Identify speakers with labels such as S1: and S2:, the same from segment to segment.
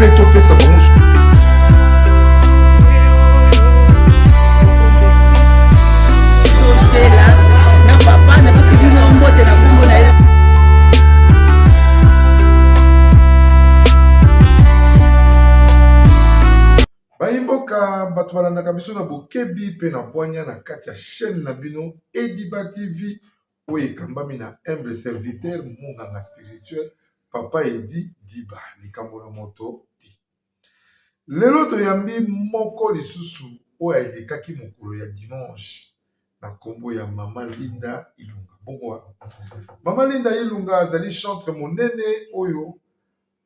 S1: pe topesa bango
S2: na papa na pasi bino mbote na kombo na ye.
S1: bayimboka bato balandaka biso na bokebi mpe na bwanya na kati ya chaîne na bino Ediba TV oyo ekambami na humble serviteur monganga spirituel Papa Edi Diba likambo na moto te. Lelo toyambi moko lisusu oyo elekaki mokolo ya dimanche na kombo ya Mama Linda Ilunga. Bongo Mama Linda Ilunga azali chantre monene oyo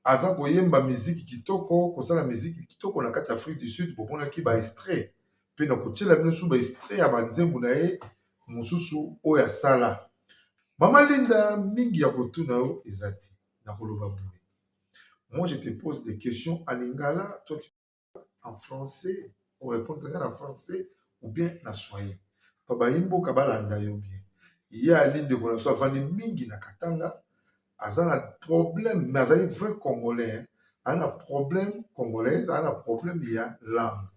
S1: aza koyemba miziki kitoko, kosala miziki kitoko na kati ya Afrique du Sud, bomonaki ba extrait pe na kotiela bino su ba extrait ya banzembo na ye mosusu oyo asala. Mama Linda mingi ya kotuna yo eza te na koloba boye. Moi je te pose des questions en lingala, toi tu en français, on répond en français ou bien na swahili. Pa bayimboka balanda yo bien. Ye alinde kona so avandi mingi na Katanga. Aza un problème, mais azali vrai congolais, a un problème congolaise, a un problème il y a langue.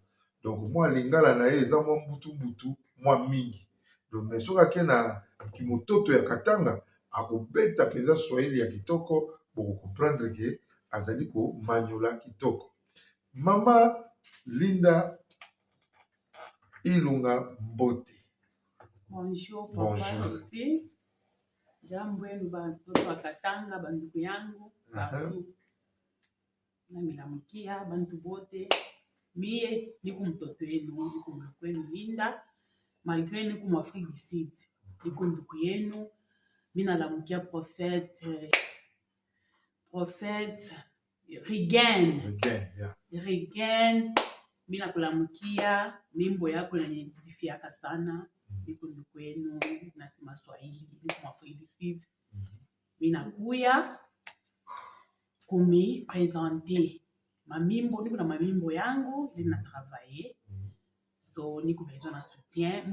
S1: Donc moi lingala na ye eza mwa mbutu mwa mingi. Donc mais soka ke na kimototo ya Katanga akobeta peza swahili ya kitoko pour comprendre que azali ko manyola kitoko. Mama Linda Ilunga Mbote.
S2: Bonjour papa. Jambo yenu bantu wa Katanga, banduku yangu partout. Na milamukia bantu bote. Mie niko mtoto yenu, niko mluku yenu Linda. Malgré niko mu Afrique du Sud. Niko nduku yenu. Mina lamukia prophète Rigen. Rigen. Mina kulamukia mimbo yako inanidifiaka sana. Niko nduku yenu nasema Swahili, niko mu Afrique du Sud. Mina kuya kumi présenter mamimbo, niko na mamimbo yangu ili na travailler. So niko besoin na soutien.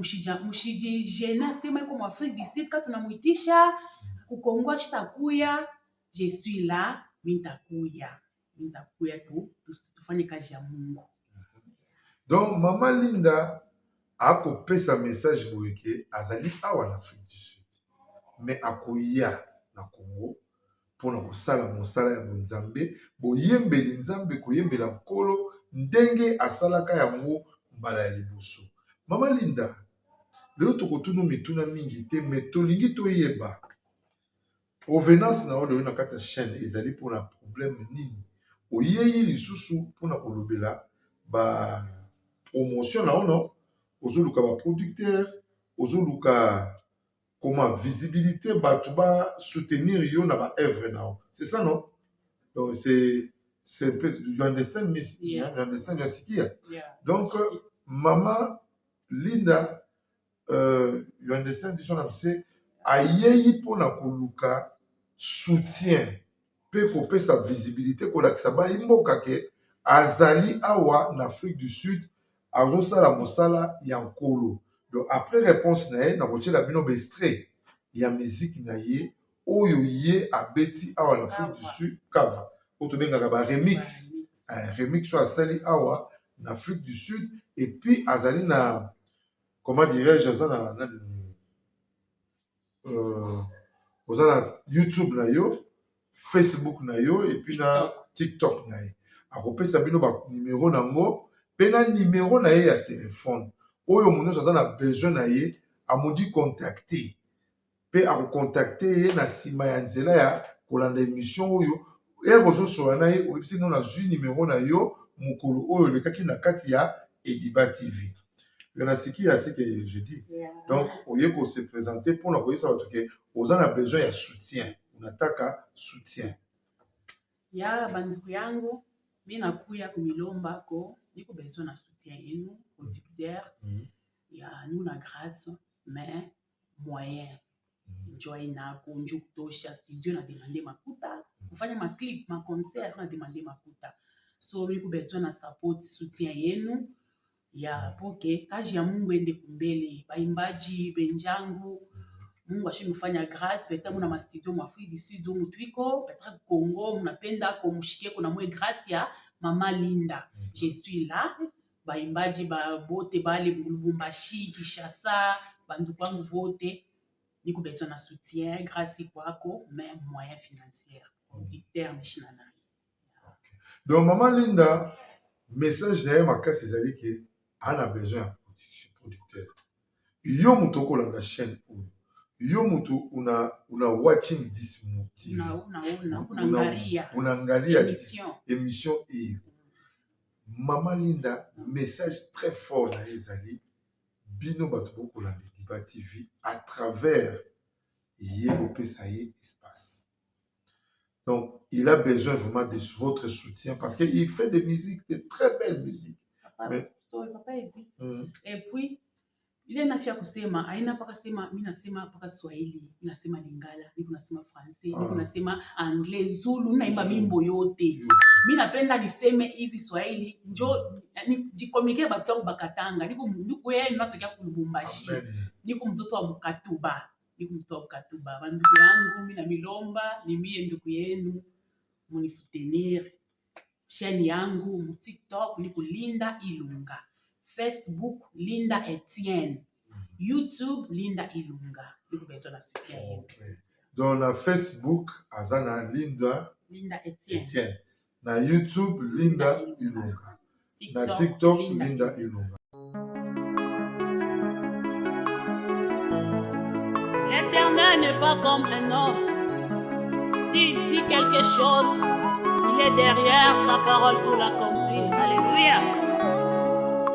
S2: Mushiji jena sema iko mu Afrique du Sud ka tunamuitisha kukongwa shitakuya, je suis là, nitakuya tu tufanye kazi ya Mungu.
S1: Donc Mama Linda akopesa message boyeke azali awa na Afrique du Sud mais akoya na Congo pona kosala mosala ya bonzambe boyembeli nzambe koyembela nkolo ndenge asalaka yango mbala ya liboso. Mama Linda lelo tokotuna mituna mingi te mais tolingi toyeba provenance na oyo na kati ya chaîne ezali pona problème nini oyeyi lisusu pona kolobela ba promotion na ono ozoluka ba producteur ozoluka comment visibilité bato ba soutenir yo na ba œuvre na o. C'est ça non? Donc c'est un peu you understand me? Yes. You understand yasikia?
S2: Yeah.
S1: Donc Mama Linda you understand this one I'm saying ayeyi pona koluka soutien pe kopesa visibilité kolakisa ba imboka ke azali awa na Afrique du Sud azosala mosala ya nkolo. Donc après réponse na ye na kotiela bino ba extrait ya musique na ye oyo ye abeti awa na Afrique du Sud kava oyo tobengaka ba remix. Remix oyo asali awa na Afrique du Sud et puis azali na comment dirais-je aza na oza na YouTube na yo, Facebook na yo et puis na TikTok na ye. Akopesa bino ba numéro nango pe na numéro na ye ya téléphone oyo mono aza na besoin na ye amodi contacter pe akocontacter ye na sima ya nzela ya kolanda émission oyo ezosola na ye oyebisi no na zwi numéro na yo mokolo oyo lekaki na kati ya Ediba TV. Il y a ce qui est que je dis. Yeah. Donc, au lieu qu'on se présenter pour nous voyez ça parce que aux a besoin de soutien. On attaque à soutien.
S2: Ya banduku yangu mimi nakuya kumilomba ko niko besoin na soutien yenu producteur. Ya nous na grâce mais moyen. Enjoy na kunju kutosha studio na demander makuta. Kufanya ma clip, ma concert na demander makuta. So niko besoin na support soutien yenu. Ya poke kazi ya Mungu ende kumbele baimbaji benjangu Mungu ashimufanya grâce beta muna ma studio mu Afrique du Sud mu twiko petra Congo munapenda ko mushike kuna mwe grâce ya Maman Linda. Je suis là. Baimbaji bote bale Lubumbashi, Kinshasa, banduku wangu vote. Niko besoin na soutien grâce kwako, mais moyen financier. Auditeur mishinana.
S1: Donc Maman Linda, message derrière ma casse c'est que on a besoin de producteur. Yo muto ko landa chaîne ou yo muto una watching this motive. Unaangalia émission et Maman Linda, message très fort na ezali bino bato ko landa Diba TV à travers Yebo Pesaye espace. Donc, il a besoin vraiment de votre soutien parce qu'il fait des musiques, de très belles musiques.
S2: Papa, mais... papa est dit. Et puis, il est nafia kusema, aina paka sema, mina sema paka Swahili, mina sema Lingala, mina sema Français, mina sema Anglais, Zulu, mina imba mimbo yote. Mina penda niseme hivi Swahili, njo jikomike batongo bakatanga, niko yeye natoka Lubumbashi. Niko mtoto wa Mkatuba. Niko mtoto wa Mkatuba. Banduku yangu mina milomba, ni mie nduku yenu, munisoutenir. Chaîne yangu, mu TikTok, niko Linda Ilunga. Facebook, Linda Etienne. YouTube, Linda Ilunga. Niko besoin na soutien.
S1: Okay. Donc na Facebook, azana Linda Etienne. Na YouTube, Linda Ilunga. Na TikTok, Linda Ilunga.
S2: L'Éternel n'est pas comme un homme. S'il dit quelque chose, il est derrière sa parole pour l'accomplir. Alléluia.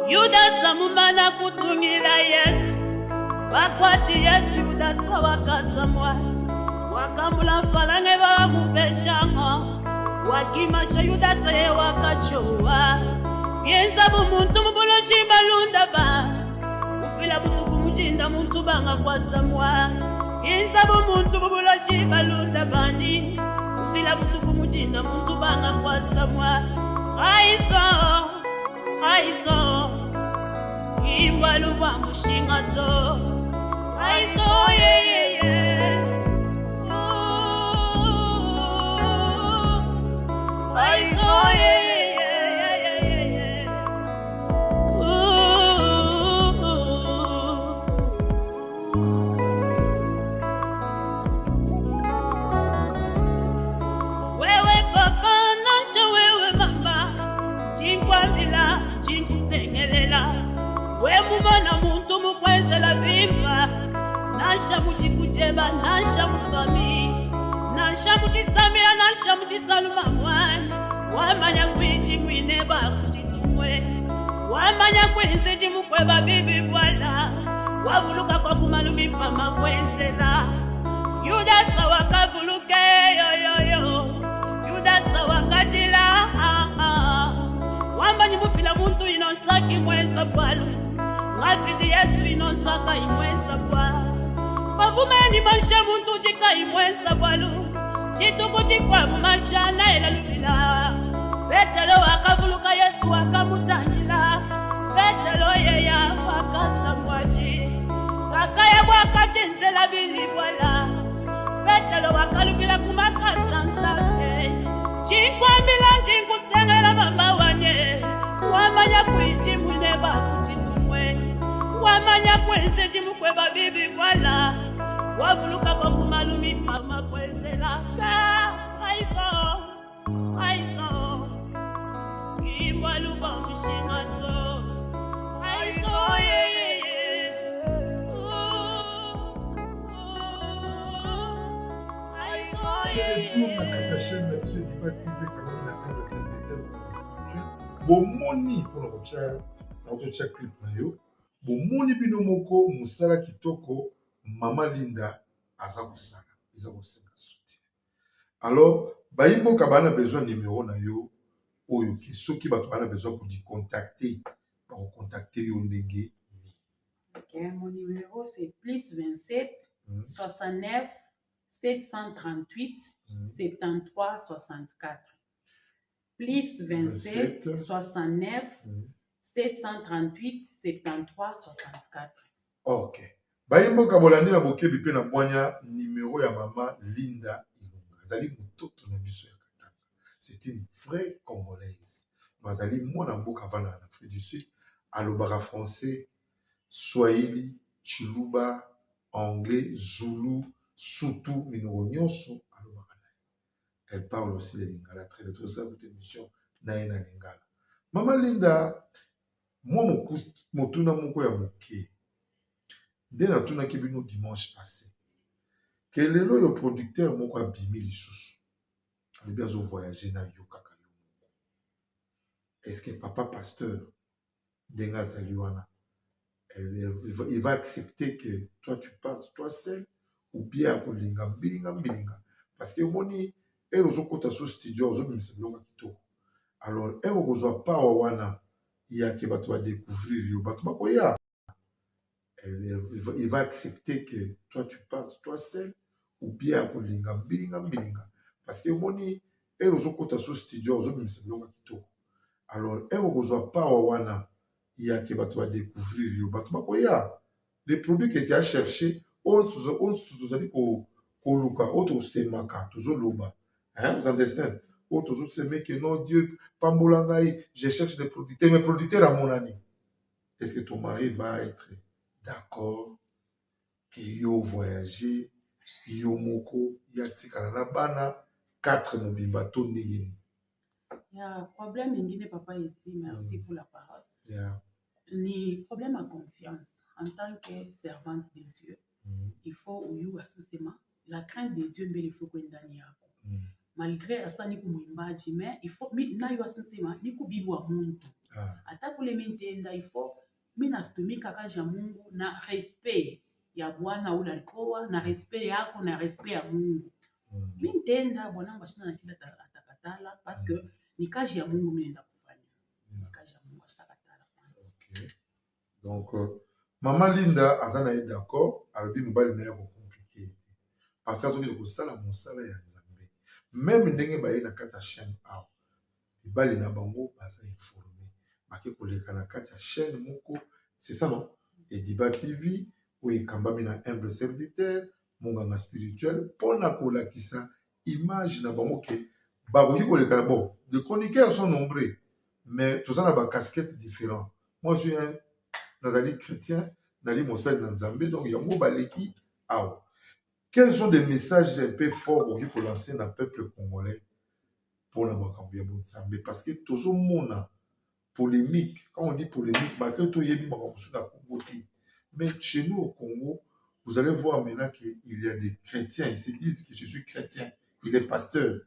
S2: Yudas amumana kutungira Yesu. Wakwati Yesu Yudas wakasamwa. Wakamula falange bamupeshanga. Wakimasha Yudas ye wakachowa. Yenza bumuntu mubuloshi balunda ba. Ufila butu kumujinda muntu banga kwa samwa. Yenza bumuntu mubuloshi balunda bani. Ufila butu kumujinda muntu banga kwa samwa. Aizo Imbalu wa mushingato Aizo Aizo wewe papa nasha wewe mama Chingwambila chinkusengelela we mumona muntu mukwezela vimba nasha muchikujeba nasha musami nasha muchisamira nasha muchisaluma mwana wamanya kwinji mwine bakuchitumwe wamanya kwenze chimukweba bibi bwala wavuluka kwa kumalumi pama kwenzela Yudasa wakavuluke yoyoyo Yudasa wakatila wamba nyimufila muntu inonsaki mweza bwalu ngafiti Yesu inonsaka imweza bwalu bavumeni masha muntu chika imweza bwalu chituku chikwa mumasha na ila lubila Petelo wakavuluka Yesu wakamutanyila Petelo yeya wakasamwaji kakaya wakachenzela bili bwala Petelo wakalubila kumakasansake chikwambila njikusengela mama wanye wamanya kwinji mwine bakuchitumwe wamanya kwenze chimukweba bibi bwala wavuluka kwa kumalumi mama kwenzela aizo imwaluba mushingato aizo
S1: retour na kati ya chaîne na biso Diba TV quand na Embre Serviteur spirituel bomoni mpona kotia clip na yo bomoni bino moko mosala kitoko Mama Linda aza kosala eza kosenga soutien. Alors bayimboka bana besoin numéro na yo oyo ki soki bato bana besoin kocontacter bakocontacter yo ndenge.
S2: Ok, mon numéro c'est plus 27 69 738 73 64. Plus 27 69 738 73 64.
S1: Ok. Bayimboka bolandi na bokebi pe na bwanya numéro ya Mama Linda Ilunga. Azali mutoto na biso ya Katanga. C'est une vraie Congolaise. bazali mwana mboka vana en Afrique du Sud alobaka français, swahili, chiluba, anglais, zulu, sutu, minoko nyonso alobaka na ye. Elle parle aussi le lingala très bien. Tout ça, votre émission na ye na lingala. Mama Linda, moi motuna moko ya moke nde natunaki bino dimanche passé ke lelo yo producteur moko abimi lisusu alobi azovoyage na yo kaka yo moko. Est-ce que papa pasteur ndenge azali wana il va accepter que toi tu parles toi seul ou bien akolinga mbilinga parce que omoni ere ozokota so studio ozobimisa biloko ya kitoko. Alors ere okozwa pawa wana yake bato badécouvrir yo bato bakoya. Il va accepter que toi tu parles toi seul ou bien akolinga mbilinga parce que omoni ere ozokota so studio ozobimisa biloko ya kitoko. Alors ere okozwa pawa wana yake bato badécouvrir yo bato bakoya. Les produits que tu as cherché tozali koluka oyo tosemaka tozoloba. Vous understand? Oyo tozoseme que non Dieu pambola ngai je cherche des producteurs mais producteur à mon ami. Est-ce que ton mari va être d'accord que yo voyager yo moko ya tikala na bana 4 mobimba to ndenge nini?
S2: Ya problème ingine papa eti merci pour la parole.
S1: Yeah.
S2: Ni problème à confiance en tant que servante de Dieu. Il faut uyu asisema la crainte de Dieu mbele faut kwenda ndani yako. Malgré asani kumwimbaji mais il faut nayo asisema ni kubibwa muntu. Ata kule mintenda il faut minatumika kazi ya Mungu na respect ya Bwana ule alikoa na respect yako na respect ya Mungu. Mintenda bwana bashina na kila atakatala parce que ni kazi ya Mungu mimi nenda kufanya. Ni kazi ya Mungu atakatala.
S1: OK. Donc Maman Linda azana est d'accord alobi mobali na yako compliqué parce que azoki kosala mosala ya Nzambe. Même ndenge baye na kati ya chaîne awa mibali na bango baza informé bake koleka na kati ya chaîne moko c'est ça non Ediba TV oyo ekambami na humble serviteur monganga spirituel mpona kolakisa image na bango ke bakoki koleka na bon les chroniqueurs sont nombreux mais toza na bacasquette différent. Moi je suis un nazali chrétien nali mosali na Nzambe donc yango baleki awa. Quels sont des messages un peu forts okoki kolancer na peuple congolais pour la makambo ya Nzambe parce que tozomona polémique. Quand on dit polémique, mais chez nous au Congo, vous allez voir maintenant qu'il y a des chrétiens, ils se disent que je suis chrétien, il est pasteur.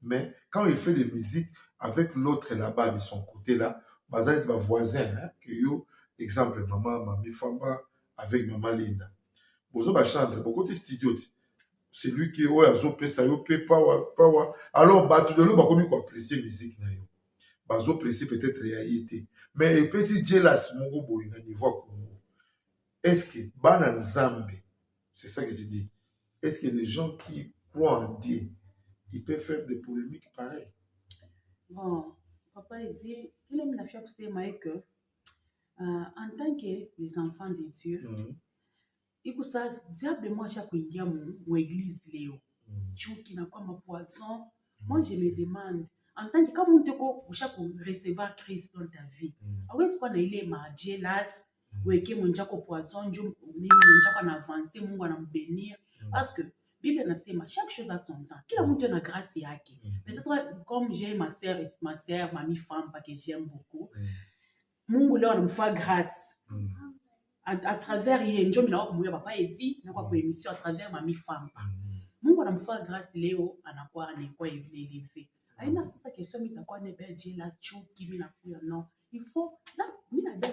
S1: Mais quand il fait des musiques avec l'autre là-bas, de son côté là, Baza est voisin, hein, que yo, exemple, maman, Mami Famba, avec maman Linda. Bozo ba chante, beaucoup de studios. C'est lui qui est azopé, ça yopé, power. Alors, batu de l'eau, bah, comme il apprécier musique na yo. Bazo pressé peut-être réalité. Mais il peut si jealous mongo boy na niveau Congo. Est-ce que Bana Nzambe, c'est ça que je dis. Est-ce que les gens qui croient en Dieu, ils peuvent faire des polémiques pareilles?
S2: Bon, papa il dit, il aime la fière que en tant que les enfants de Dieu, il faut ça diable moi chaque kuingia mu église leo. Chuki na kwa poisson. Moi je me demande en tant que comme on te ko usha recevoir Christ dans ta vie. Awezi kwa na ile ma jealous weke mwenjako poisson njo nini mwenjako na avancer Mungu anambénir parce que Bible nasema chaque chose a son temps. Kila mtu ana grâce yake. Peut-être comme j'ai ma sœur, Mami Famba que j'aime beaucoup. Mungu leo anamfa grâce. À travers yenjo mina wako mwe papa edi na kwa émission à travers Mami Famba. Mungu anamfa grâce leo anakuwa anakuwa élevé. Aina sasa question itakuwa ne beje la chuki mina kuya non. Il faut là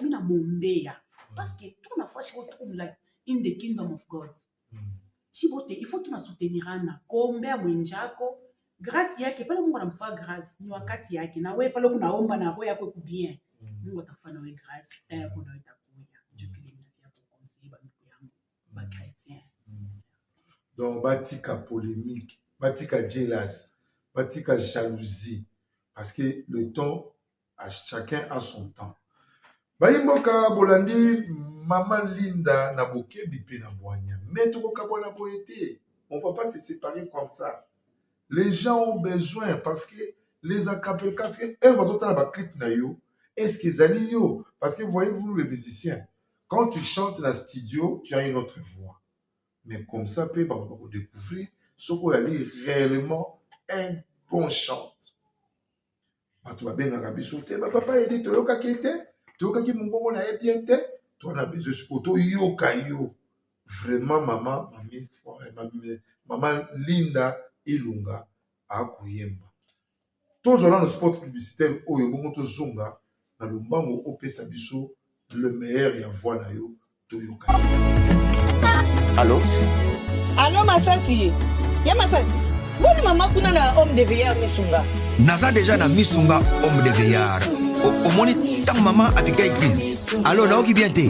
S2: mina mombea parce que tout na fois je retrouve like in the kingdom of God. Chibote il faut tuna soutenirana kombea mwenjako grâce yake pale Mungu anamfa grâce ni wakati yake na wewe pale kunaomba na roho yako ku bien Mungu atakufanya wewe grâce kuna itakuya jukile mnafia kwa conseiller ba mtu yangu ba chrétien.
S1: Donc batika polémique, batika jealous, batika jalousie parce que le temps à chacun a son temps. Baimboka bolandi Maman Linda na bokebi pe na boanya. Mais tout kabona boete. On va pas se séparer comme ça. Les gens ont besoin parce que les acapels, parce que eux, ils ont un clip na yo. Est-ce qu'ils allaient yo? Parce que voyez-vous, les musiciens, quand tu chantes dans le studio, tu as une autre voix. Mais comme ça, peut découvrir ce qu'on a réellement un bon chant. Tu vas bien en sauter. Papa, il dit, tu as dit, tu as dit, mon bon, on a bien été. Tu as besoin de photo, yo, kayo. Vraiment, maman Linda Ilunga a Kouyemba. Tous les sport publicitaire, où il y a Zonga, dans le bango, au Pesabiso, le meilleur, il y a voix na yo, Toyoka.
S3: Allô? Allô, ma sasi? Ya ma sasi? Boni maman kuna na homme de veillard misunga.
S4: Naza déjà na misunga homme de veillard. Au moni tant maman a piqué église. Alors là qui vient te.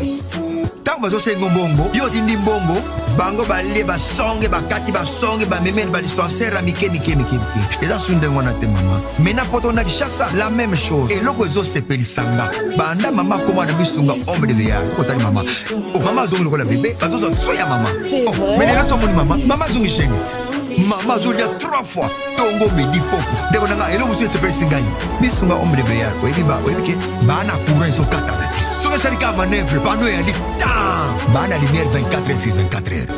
S4: Tant bazo sengo bongo, yo tindi bongo, bango balé ba songe ba kati ba songe ba memel ba dispensaire a mike. Et là sunde ngona te maman. Mena poto na kishasa la même chose. Et loko zo se pelisanga. Banda maman koma na misunga homme de veillard. Ko tani maman. Oh maman zongo la bébé, bazo zo soya maman. Oh, mais là so moni maman, maman zongi chéri. Maman Zolia 3 fois Tongo Medi Popo Debo nanga Elo Musu Seperi Singayi Misunga Homme de Veillard Webi ba Webi ke Bana courant so kata Soka Sarika manœuvre Pano ya di Tan Bana lumière 24h/24h.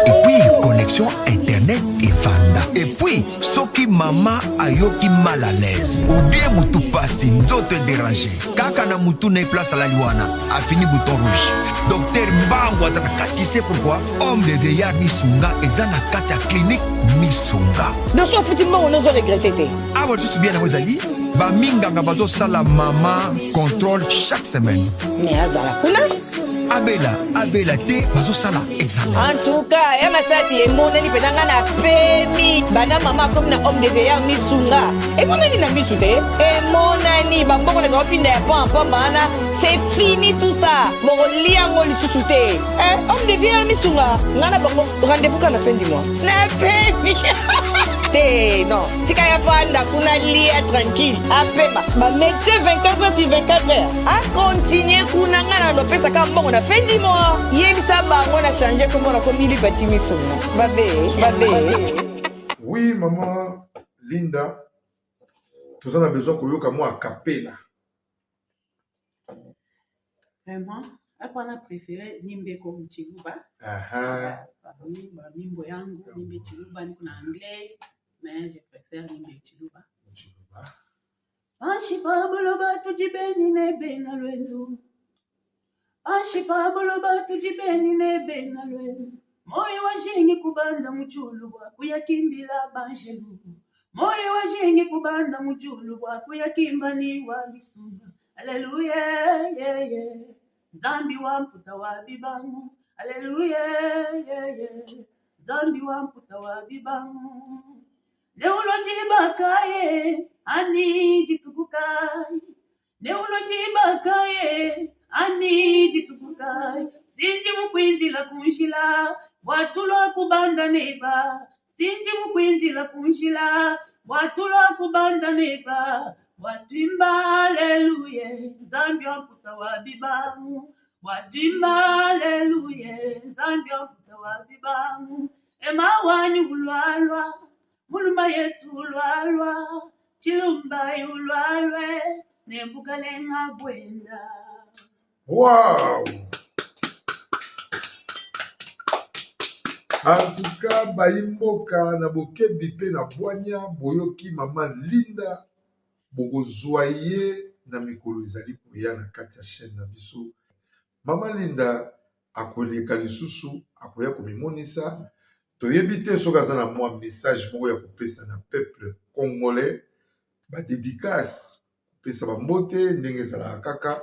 S4: Et puis connexion internet et Vanda. Et puis Soki Mama Ayoki mal à l'aise Ou bien Moutou Pasti Nzote dérangé Kaka na Moutou ne place à la Luana A fini bouton rouge Docteur Mbango Ataka Tu sais pourquoi Homme de Veillard Misunga Ezana Kata clinique Misunga.
S3: Dans son foutu on a regretté.
S4: Ah, vous tous bien, vous allez? Ba minganga bazo sala mama contrôle chaque semaine.
S3: Mais azala kuna?
S4: Abela te bazo sala examen.
S3: En tout cas, ya masati e moneli penanga na pemi. Bana mama comme na homme de veillard misunga. Et moneli na misute. E monani bambongo na kopinda ya pampa bana. C'est fini tout ça. Moroli yango lisusu te. Homme de veillard misunga. Ngana bango rendez-vous quand la fin du mois. Na pemi. Non, si tu as lia tranquille, ma médecin 24h/24h. A continuer kunanga na pesa ka mbongo na fin du mois. Yebisa bango na changer comment na komi li batimi sona. Babe.
S1: Oui, maman Linda. Tous on a besoin que yoka moi a capella.
S2: Vraiment, hapo ana préféré nimbe comme Chiluba. Oui, nimbo yangu nimbe Chiluba niko na anglais. Mais je préfère nimbe Chiluba. Ashipaboloba tujibeni nebe na lwenzu. Ashipaboloba tujibeni nebe na lwenzu. Moyo washingi kubanda muchulubwa kuyakimbila banjelu. Moyo washingi kubanda muchulubwa kuyakimbani wa bisunga. Haleluya, yeah, yeah. Zambi wa mputa wa bibangu. Haleluya, yeah, yeah. Zambi wa mputa wa bibangu. Neulo chibakaye, ani jitukukai. Neulo chibakaye, ani jitukukai. Sinji mukwinjila kunshila, watulo kubanda neba. Sinji mukwinjila kunshila, watulo kubanda neba. Watimba haleluya, zambi wa mputa wa bibangu. Watimba haleluya, zambi wa mputa wa bibangu. Ema wanyu ulwalwa. Mulumba Yesu ulwalwa, Chilumba ulwalwe, Nembuka lenga bwenda.
S1: Wow! En tout cas, Baimboka, na bokebi pe na bwanya, boyoki mama Linda, boko zoye na mikolo ezali koya na kati ya chaîne na biso. Mama Linda, akoleka lisusu, akoya komimonisa, toyebi te soki aza na mwa message moko ya kopesa na peuple congolais, ba dédicace, kopesa bambote ndenge ezalaka kaka,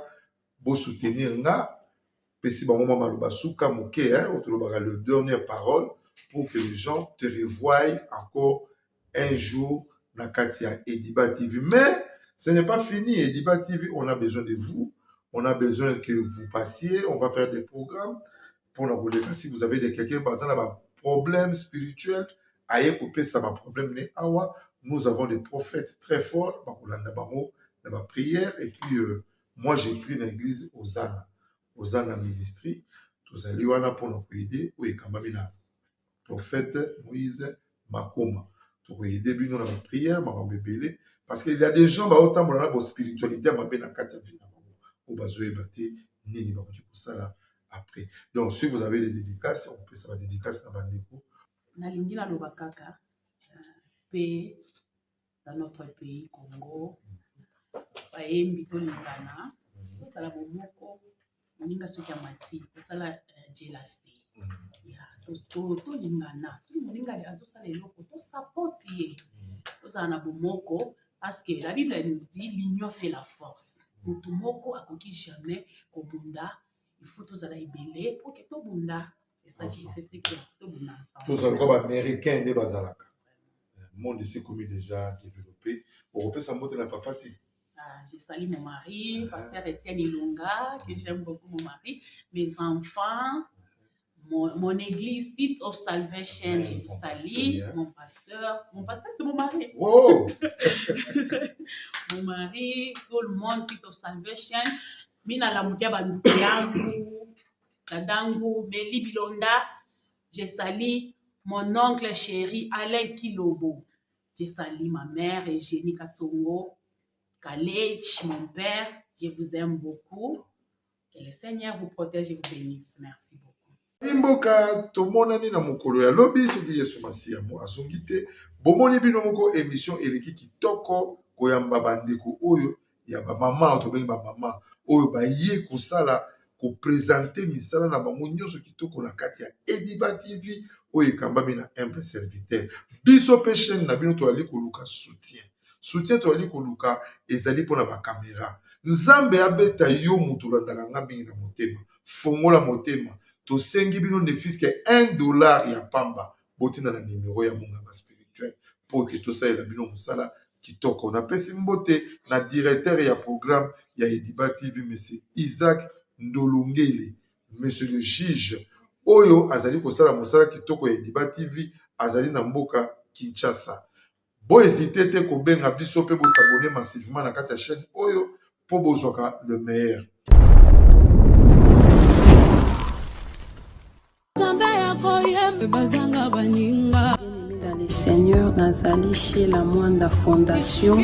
S1: bo soutenir nga, pesi bango mama maloba suka moke, otolobaka le dernière parole, pour que les gens te revoient encore un jour na kati ya Ediba TV. Mais ce n'est pas fini, Ediba TV, on a besoin de vous, on a besoin que vous passiez, on va faire des programmes pour la boulette. Si vous avez quelqu'un par exemple un problème spirituel, aïe coupé ça ma problème né awa, nous avons des prophètes très forts, dans ma prière et puis moi j'ai pris l'église Osana ministry, tous allés wana pour nous aider ou et quand même prophète Moïse Makoma. pour aider bino na prière makambo ebele parce qu'il y a des gens baotambola na bo spiritualité mabe na kati ya vie na bango o bazoyeba te nini bakoki kosala après. Donc si vous avez des dédicaces, on peut savoir dédicaces na bandeko
S2: nalingi naloba kaka pe dans notre pays Congo bayembi tolingana tosala bomoko moninga soki ya mati tosala jelasté tolingana moninga azosala eloko tosapoti ye tozala na bomoko parce que la Bible nous dit l'union fait la force. Mutu moko akoki jamais kobunda, il faut tozala ebele pour que tobunda. C'est ça qui fait ce que tobunda ensemble.
S1: Tozala comme américain de bazalaka. Le monde ici comme déjà développé. Européen ça monte na papa ti.
S2: Je salue mon mari, pasteur Etienne Ilonga, que j'aime beaucoup mon mari, mes enfants, mon église, Seeds of Salvation, je salue mon pasteur c'est mon mari.
S1: Wow.
S2: Mon mari, tout le monde, Seeds of Salvation, mina la mutia banduku yangu, dadangu, Meli Bilonda, je salue mon oncle chéri Alain Kilobo, je salue ma mère Eugénie Kassongo, Khalech, mon père, je vous aime beaucoup. Que le Seigneur vous protège et vous bénisse. Merci beaucoup.
S1: Imboka tomonani na mokolo ya lobi soki Yesu Masiya mo azongi te bomoni bino moko émission eleki kitoko koyamba bandeko oyo ya ba mama to bengi ba mama oyo ba ye kosala ko présenter misala na bango nyonso kitoko na kati ya Ediba TV oyo ekambami na humble serviteur biso pe chaîne na bino to ali koluka soutien to ali koluka ezali pona ba caméra nzambe abeta yo mutu landaka ngabingi na motema fongola motema to sengi bino ne fiske $1 ya pamba botina na numéro ya munganga spirituel pour que to saela bino musala kitoko na pesi mbote na directeur ya programme ya Ediba TV monsieur Isaac Ndolongele monsieur le juge oyo azali kosala musala kitoko ya Ediba TV azali na mboka Kinshasa. Bo hésitez te ko benga biso pe bo s'abonner massivement na kati ya chaîne oyo po bozwaka le meilleur.
S5: Dans le Seigneur nazali chez la Mwanda Fondation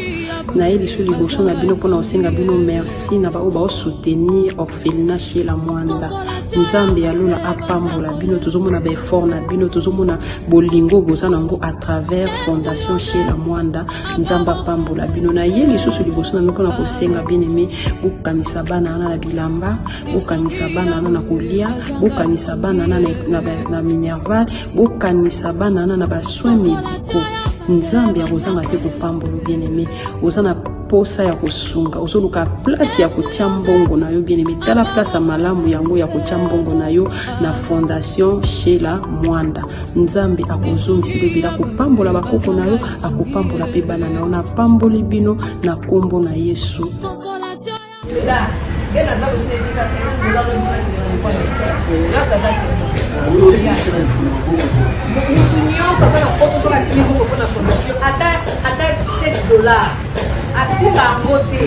S5: na eli sur liboso na bino pona osenga bino merci na ba oba soutenir orphelinat chez la Mwanda nzambe alona apambola bino tozomona ba effort na bino tozomona bolingo boza nango à travers Fondation chez la Mwanda nzamba apambola bino na eli sur liboso na pona kosenga bien aimé bokanisa bana na bilamba bokanisa bana na kolia bokanisa bana na minerval bokanisa bana na ba soins médicaux nzambe ya kozanga te kopambola bien aimé ozana posa ya kosunga ozoluka place ya kotia mbongo na yo bien aimé tala place ya malamu yango ya kotia mbongo na yo na Fondation chez la Mwanda nzambe akozongisa bebela kopambola bakoko na yo akopambola pe bana na yo na pamboli bino na kombo na Yesu.
S6: $7 asinga yango te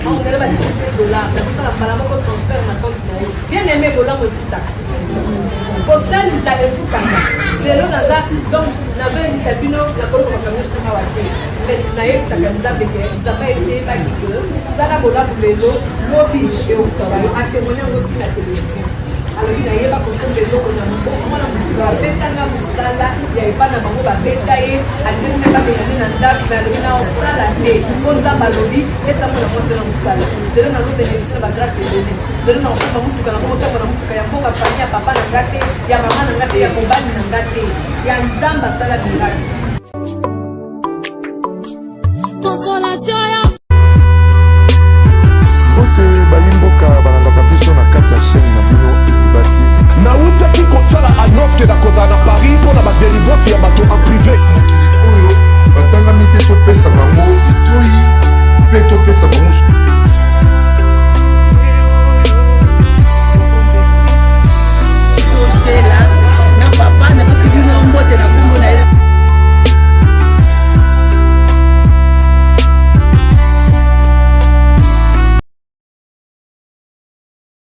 S6: ongele ba $7 na kosala mbala moko transfert na compte na yo bien aimé bolamu efutaka kosalisa efutaka lelo naza donc nazoyebisa bino nakoloka makambo nyonso awa te nayebisaka nzambe ke nzambe eteyebaki ke sala bolamu lelo lobi eutaka yo atémoigne yango ntina télévision alobi nayeba kosomba eloko na moboko mwana moto apesanga mosala ya epa na bango babeta ye alibeni me babelani na ndako me alobi na osala te mpo nzambe alobi esango na mwasi na mosala lelo nazozenge biso na bagrâce ebele lelo na osomba motuka na motango na motuka ya mboka fami ya papa na nga te ya mama na nga te ya mobali na nga te ya nzambe asala miracle. Consolation ya